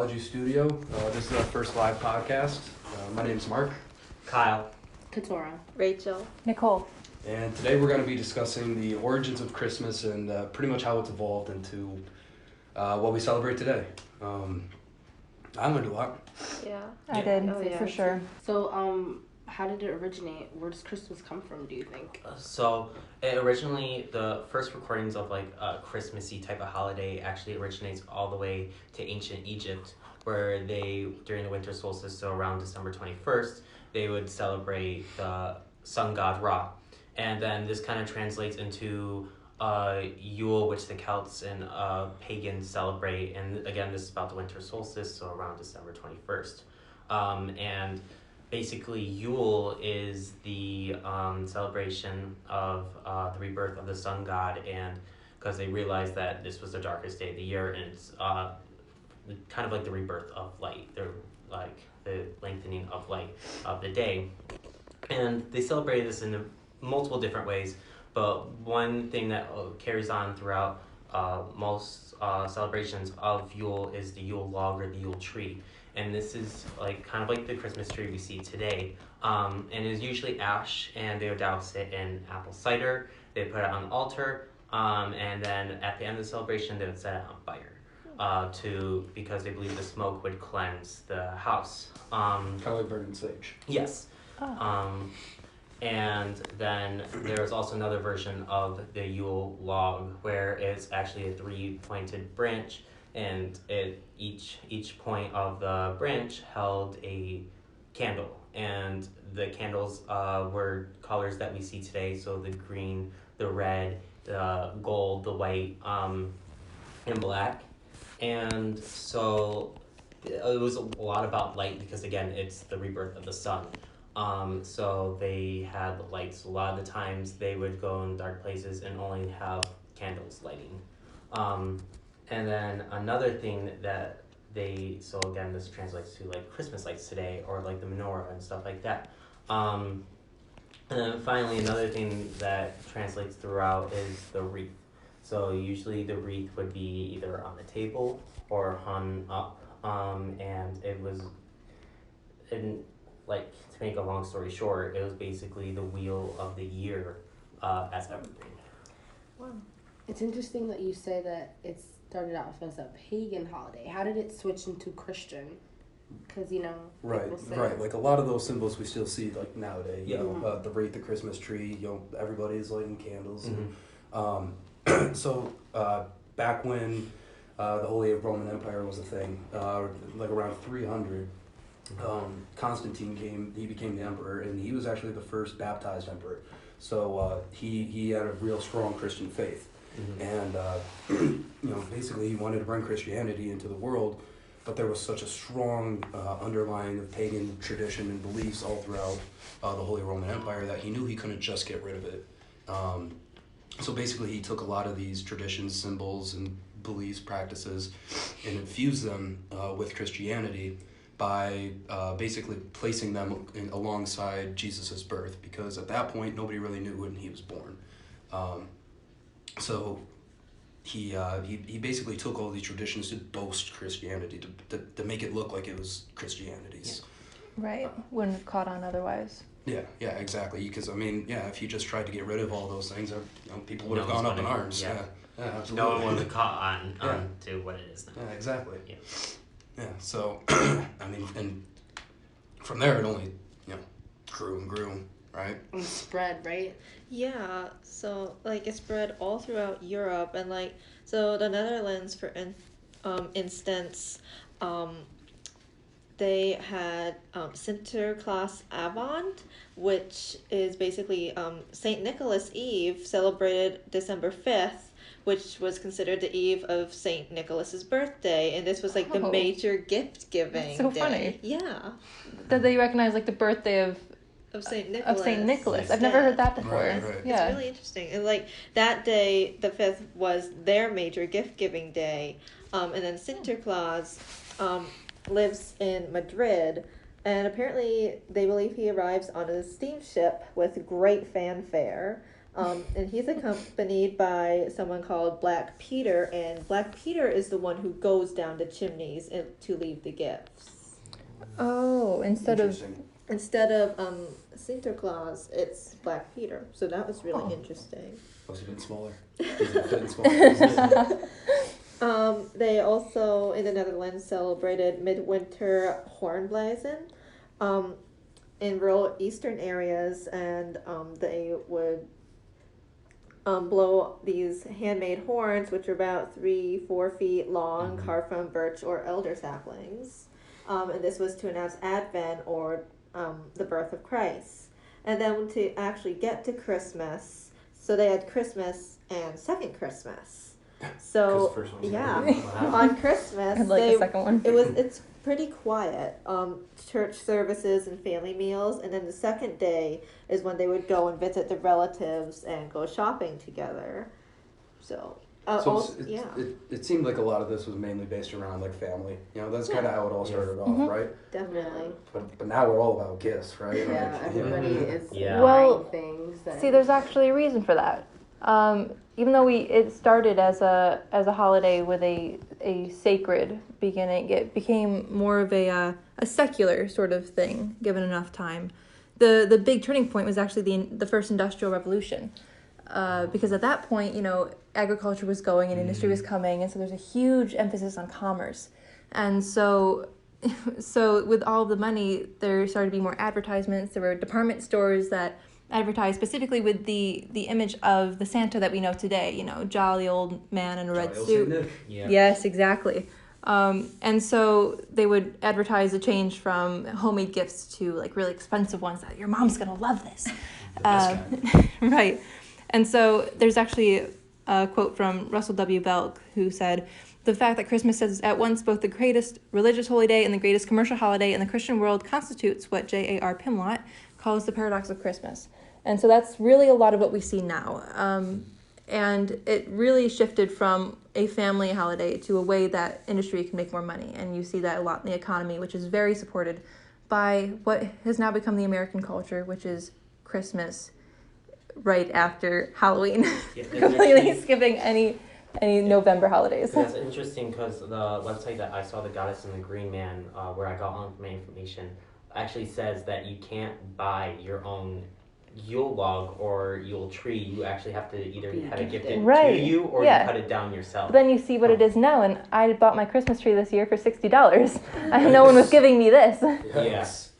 Anthropology studio. This is our first live podcast. My name's Mark. Kyle. Katora. Rachel. Nicole. And today we're going to be discussing the origins of Christmas and pretty much how it's evolved into what we celebrate today. I learned a lot. Yeah. I did, for sure. So, how did it originate? Where does Christmas come from, do you think? So originally, the first recordings of like a Christmassy type of holiday actually originates all the way to ancient Egypt, where they, during the winter solstice, so around December 21st, they would celebrate the sun god Ra. And then this kind of translates into Yule, which the Celts and pagans celebrate. And again, this is about the winter solstice, so around December 21st. And basically, Yule is the celebration of the rebirth of the sun god, and because they realized that this was the darkest day of the year, and it's kind of like the rebirth of light. They're like the lengthening of light of the day, and they celebrated this in multiple different ways. But one thing that carries on throughout most celebrations of Yule is the Yule log or the Yule tree. And this is like kind of like the Christmas tree we see today. And it's usually ash, and they would douse it in apple cider. They put it on the altar, and then at the end of the celebration, they would set it on fire because they believe the smoke would cleanse the house. Kind of like burning sage. Yes. Oh. And then there's also another version of the Yule log where it's actually a three-pointed branch, and each point of the branch held a candle, and the candles were colors that we see today, so the green, the red, the gold, the white, and black. And so it was a lot about light because, again, it's the rebirth of the sun. So they had lights. A lot of the times they would go in dark places and only have candles lighting. And then another thing that so again, this translates to like Christmas lights today, or like the menorah and stuff like that. And then finally, another thing that translates throughout is the wreath. So usually the wreath would be either on the table or hung up. And it was, like, to make a long story short, it was basically the wheel of the year as everything. Wow. It's interesting that you say that it started off as a pagan holiday. How did it switch into Christian? Because, Right. Like a lot of those symbols we still see like nowadays. Yeah. The wreath, the Christmas tree. Everybody is lighting candles. Mm-hmm. And, so back when the Holy Roman Empire was a thing, like around 300. Constantine came. He became the emperor, and he was actually the first baptized emperor. So he had a real strong Christian faith, and basically he wanted to bring Christianity into the world, but there was such a strong underlying of pagan tradition and beliefs all throughout the Holy Roman Empire that he knew he couldn't just get rid of it. So basically, he took a lot of these traditions, symbols, and beliefs, practices, and infused them with Christianity by basically placing them alongside Jesus' birth, because at that point nobody really knew when he was born. So he basically took all these traditions to boast Christianity, to make it look like it was Christianity's. Right. Wouldn't have caught on otherwise. Yeah, exactly. Because if you just tried to get rid of all those things, people would have gone up in arms. Yeah, absolutely. No one would have caught on to what it is now. Yeah, exactly. Yeah. Yeah, so, and from there it only, grew and grew, right? And spread, right? Yeah, so like it spread all throughout Europe, and like so the Netherlands, for instance, they had Sinterklaasavond, which is basically Saint Nicholas Eve, celebrated December 5th. Which was considered the eve of Saint Nicholas's birthday, and this was like the major gift giving. That's so day. funny. Yeah. That they recognize like the birthday of Saint Nicholas. Of Saint Nicholas. I've never heard that before. Right. Yeah. It's really interesting. And like that day, the 5th, was their major gift giving day. And then Sinterklaas lives in Madrid, and apparently they believe he arrives on a steamship with great fanfare. And he's accompanied by someone called Black Peter, and Black Peter is the one who goes down the chimneys to leave the gifts. Oh, instead of Santa Claus, it's Black Peter. So that was really interesting. Must have been smaller. Fit smaller. They also, in the Netherlands, celebrated midwinter hornblazen in rural eastern areas, and they would blow these handmade horns, which are about 3-4 feet long, carved from birch or elder saplings. And this was to announce Advent or the birth of Christ. And then to actually get to Christmas, so they had Christmas and second Christmas. So on Christmas, I'd like a second one. it's pretty quiet. Church services and family meals, and then the second day is when they would go and visit the relatives and go shopping together. So. It seemed like a lot of this was mainly based around like family. You know, that's kind of how it all started off, right? Definitely. But now we're all about gifts, right? Yeah, Like, everybody is Well, buying things. See, there's actually a reason for that. Even though it started as a holiday with a sacred beginning, it became more of a secular sort of thing given enough time. The big turning point was actually the first industrial revolution. Because at that point, you know, agriculture was going and industry was coming, and so there's a huge emphasis on commerce. And so with all the money, there started to be more advertisements. There were department stores that advertised specifically with the image of the Santa that we know today, you know, jolly old man in a red suit. Yeah. Yes, exactly. And so they would advertise a change from homemade gifts to like really expensive ones that your mom's gonna love this. the best kind. Right. And so there's actually a quote from Russell W. Belk who said, "The fact that Christmas is at once both the greatest religious holy day and the greatest commercial holiday in the Christian world constitutes what J.A.R. Pimlott calls the paradox of Christmas." And so that's really a lot of what we see now. And it really shifted from a family holiday to a way that industry can make more money. And you see that a lot in the economy, which is very supported by what has now become the American culture, which is Christmas right after Halloween, completely skipping any November holidays. That's interesting because the website that I saw, The Goddess and the Green Man, where I got all my information, actually says that you can't buy your own Yule log or Yule tree. You actually have to either have it gifted to you or you cut it down yourself. But then you see what it is now, and I bought my Christmas tree this year for $60. And no one was giving me this. Yes.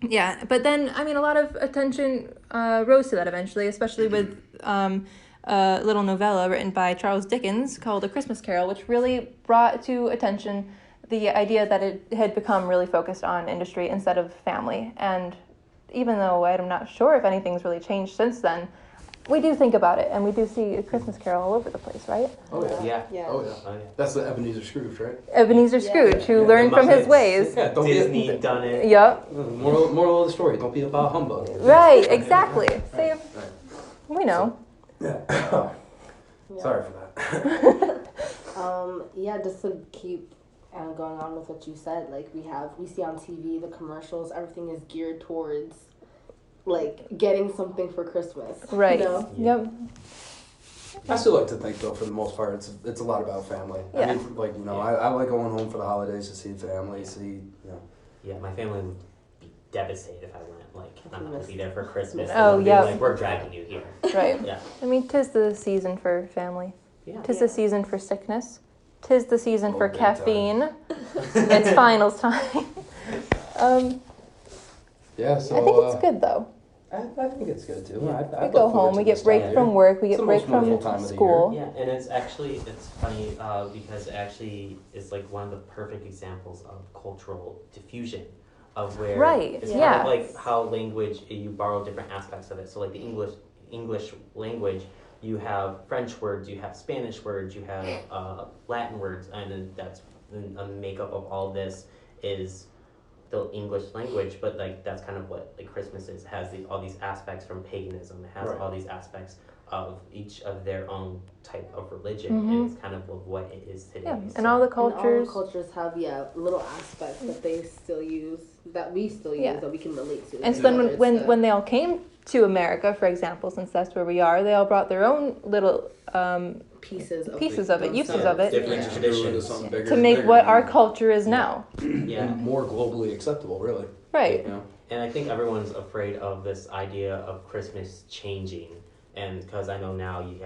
Yeah, but then, I mean, a lot of attention rose to that eventually, especially with a little novella written by Charles Dickens called A Christmas Carol, which really brought to attention the idea that it had become really focused on industry instead of family. And even though I'm not sure if anything's really changed since then, we do think about it, and we do see A Christmas Carol all over the place, right? Oh, yeah. Yeah. Oh, yeah. That's the Ebenezer Scrooge, right? Ebenezer Scrooge, who learned from his ways. Yeah, Disney done it. Yep. Moral of the story, don't be about humbug. Right, exactly. See, Right. we know. Yeah. Sorry for that. Just to keep going on with what you said, like we see on TV the commercials, everything is geared towards like getting something for Christmas. Right. You know? Yep. I still like to think, though, for the most part, it's a lot about family. Yeah. I mean, like, you know, I like going home for the holidays to see family, Yeah, my family would be devastated if I went. Like, I'm not going to be there for Christmas. Oh, They'd be yeah. like, we're dragging you here. Right. Yeah. I mean, 'tis the season for family. Yeah. 'Tis the season for sickness. 'Tis the season for big time. caffeine. It's finals time. Yeah, so... I think it's good, though. I think it's good, too. Yeah. I We go home, we get break from work, we It's get the break most wonderful from time of the school. Yeah, and it's funny because it actually is like one of the perfect examples of cultural diffusion, of where Right, it's yeah. kind of like how language, you borrow different aspects of it. So like the English language, you have French words, you have Spanish words, you have Latin words, and then that's a makeup of all this is the English language, but like that's kind of what like Christmas is, has all these aspects from paganism. It has all these aspects of each of their own type of religion, and it's kind of what it is today. Yeah, So- and all the cultures. And all cultures have little aspects that they still use, that we still use, Yeah. that we can relate to. And so then when they all came to America, for example, since that's where we are. They all brought their own little Pieces of it, uses of it, Different traditions. to make what our culture is now. Yeah. And more globally acceptable, really. Right. You know? And I think everyone's afraid of this idea of Christmas changing, and because I know now you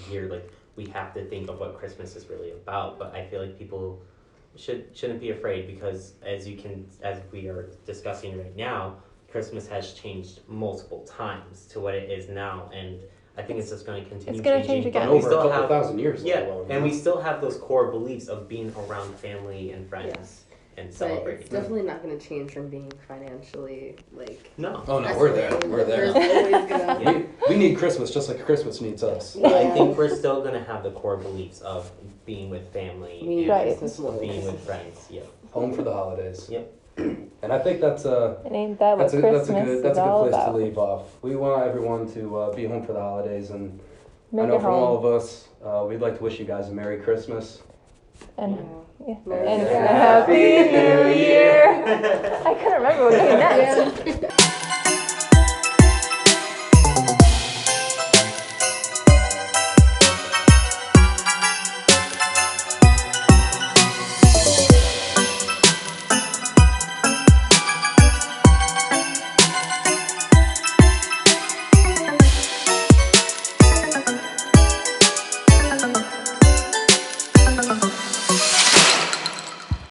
hear like we have to think of what Christmas is really about, but I feel like people shouldn't be afraid, because as we are discussing right now, Christmas has changed multiple times to what it is now, and I think it's just going to continue. It's going to changing, change but again. we Over a still couple have thousand years. yeah, let alone, and you we know? still have those core beliefs of being around family and friends. Yes. And But celebrating. it's definitely not going to change from being financially like. No. Oh no, we're there. We're There's there. always gonna. Yeah. We need Christmas just like Christmas needs us. But I Yeah. think we're still gonna have the core beliefs of being with family We need and Right. Christmas more than being with Christmas. friends. Yeah. Home for the holidays. Yep. And I think that's And ain't that what that's a Christmas good is all place about? to leave off. We want everyone to be home for the holidays, and Make I know it from all home. of us, we'd like to wish you guys a Merry Christmas. And, yeah. Merry And Christmas. Happy New Year! I couldn't remember what came next. Yeah.